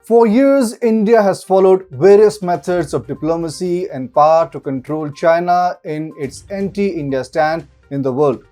For years, India has followed various methods of diplomacy and power to control China in its anti-India stand in the world.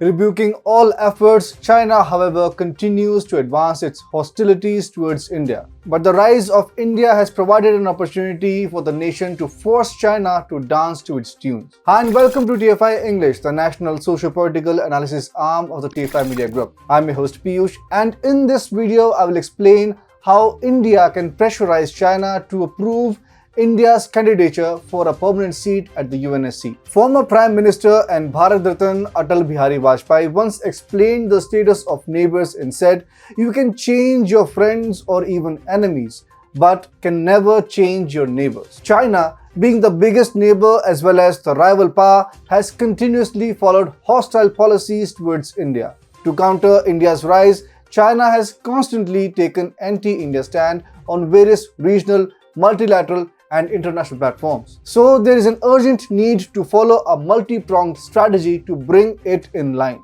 Rebuking all efforts, China, however, continues to advance its hostilities towards India. But the rise of India has provided an opportunity for the nation to force China to dance to its tunes. Hi and welcome to TFI English, the national socio-political analysis arm of the TFI Media Group. I'm your host Piyush, and in this video I will explain how India can pressurize China to approve India's candidature for a permanent seat at the UNSC. Former Prime Minister and Bharat Ratna Atal Bihari Vajpayee once explained the status of neighbors and said, "You can change your friends or even enemies, but can never change your neighbors." China, being the biggest neighbor as well as the rival power, has continuously followed hostile policies towards India. To counter India's rise, China has constantly taken anti-India stand on various regional, multilateral and international platforms. So there is an urgent need to follow a multi-pronged strategy to bring it in line.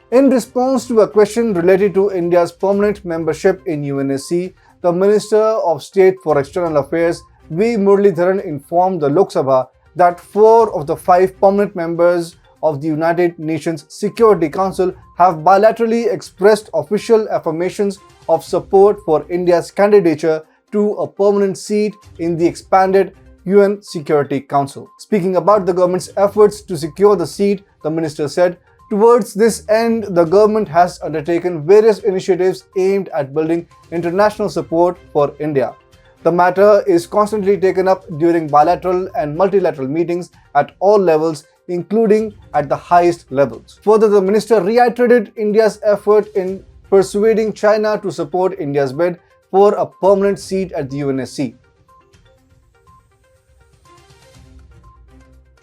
In response to a question related to India's permanent membership in UNSC, the Minister of State for External Affairs, V. Muralidharan, informed the Lok Sabha that 4 of the 5 permanent members of the United Nations Security Council have bilaterally expressed official affirmations of support for India's candidature to a permanent seat in the expanded UN Security Council. Speaking about the government's efforts to secure the seat, the minister said, "Towards this end, the government has undertaken various initiatives aimed at building international support for India. The matter is constantly taken up during bilateral and multilateral meetings at all levels, including at the highest levels." Further, the minister reiterated India's effort in persuading China to support India's bid for a permanent seat at the UNSC.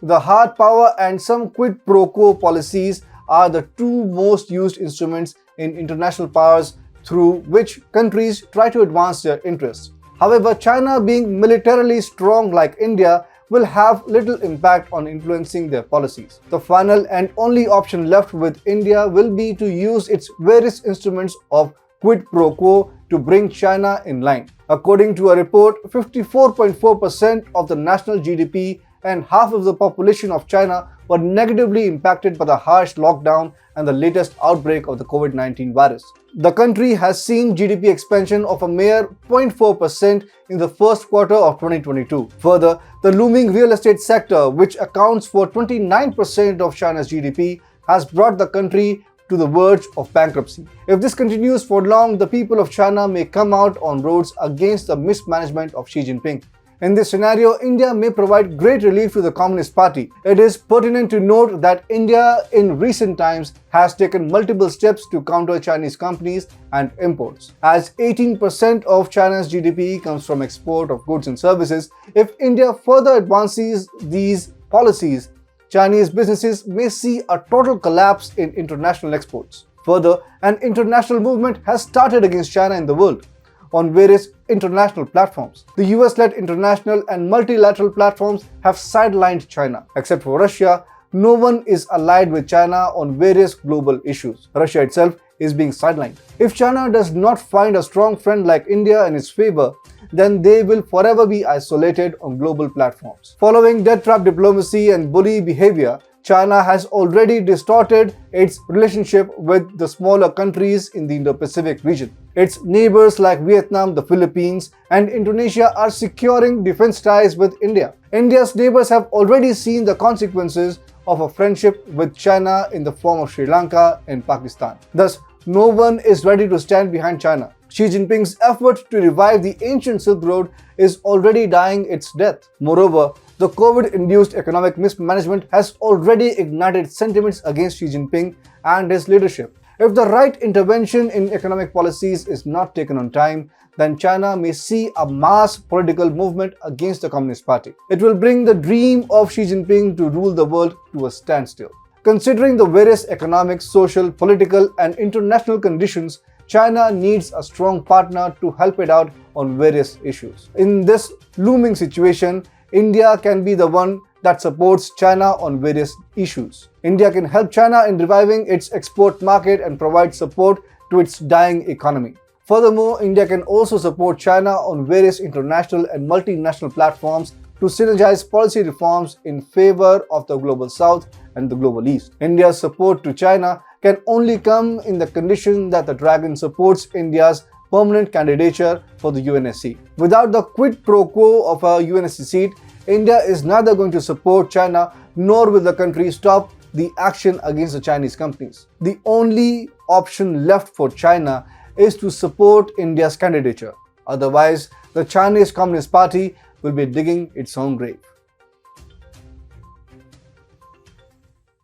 The hard power and some quid pro quo policies are the 2 most used instruments in international powers through which countries try to advance their interests. However, China, being militarily strong like India, will have little impact on influencing their policies. The final and only option left with India will be to use its various instruments of quid pro quo to bring China in line. According to a report, 54.4% of the national GDP and half of the population of China were negatively impacted by the harsh lockdown and the latest outbreak of the COVID-19 virus. The country has seen GDP expansion of a mere 0.4% in the first quarter of 2022. Further, the looming real estate sector, which accounts for 29% of China's GDP, has brought the country to the verge of bankruptcy. If this continues for long, the people of China may come out on roads against the mismanagement of Xi Jinping. In this scenario, India may provide great relief to the Communist Party. It is pertinent to note that India in recent times has taken multiple steps to counter Chinese companies and imports. As 18% of China's GDP comes from export of goods and services, if India further advances these policies, Chinese businesses may see a total collapse in international exports. Further, an international movement has started against China in the world on various international platforms. The US-led international and multilateral platforms have sidelined China. Except for Russia, no one is allied with China on various global issues. Russia itself is being sidelined. If China does not find a strong friend like India in its favor, then they will forever be isolated on global platforms. Following death trap diplomacy and bully behavior, China has already distorted its relationship with the smaller countries in the Indo-Pacific region. Its neighbors like Vietnam, the Philippines, and Indonesia are securing defense ties with India. India's neighbors have already seen the consequences of a friendship with China in the form of Sri Lanka and Pakistan. Thus, no one is ready to stand behind China. Xi Jinping's effort to revive the ancient Silk Road is already dying its death. Moreover, the COVID-induced economic mismanagement has already ignited sentiments against Xi Jinping and his leadership. If the right intervention in economic policies is not taken on time, then China may see a mass political movement against the Communist Party. It will bring the dream of Xi Jinping to rule the world to a standstill. Considering the various economic, social, political, and international conditions, China needs a strong partner to help it out on various issues. In this looming situation, India can be the one that supports China on various issues. India can help China in reviving its export market and provide support to its dying economy. Furthermore, India can also support China on various international and multinational platforms to synergize policy reforms in favor of the Global South and the Global East. India's support to China can only come in the condition that the Dragon supports India's permanent candidature for the UNSC. Without the quid pro quo of a UNSC seat, India is neither going to support China nor will the country stop the action against the Chinese companies. The only option left for China is to support India's candidature. Otherwise, the Chinese Communist Party will be digging its own grave.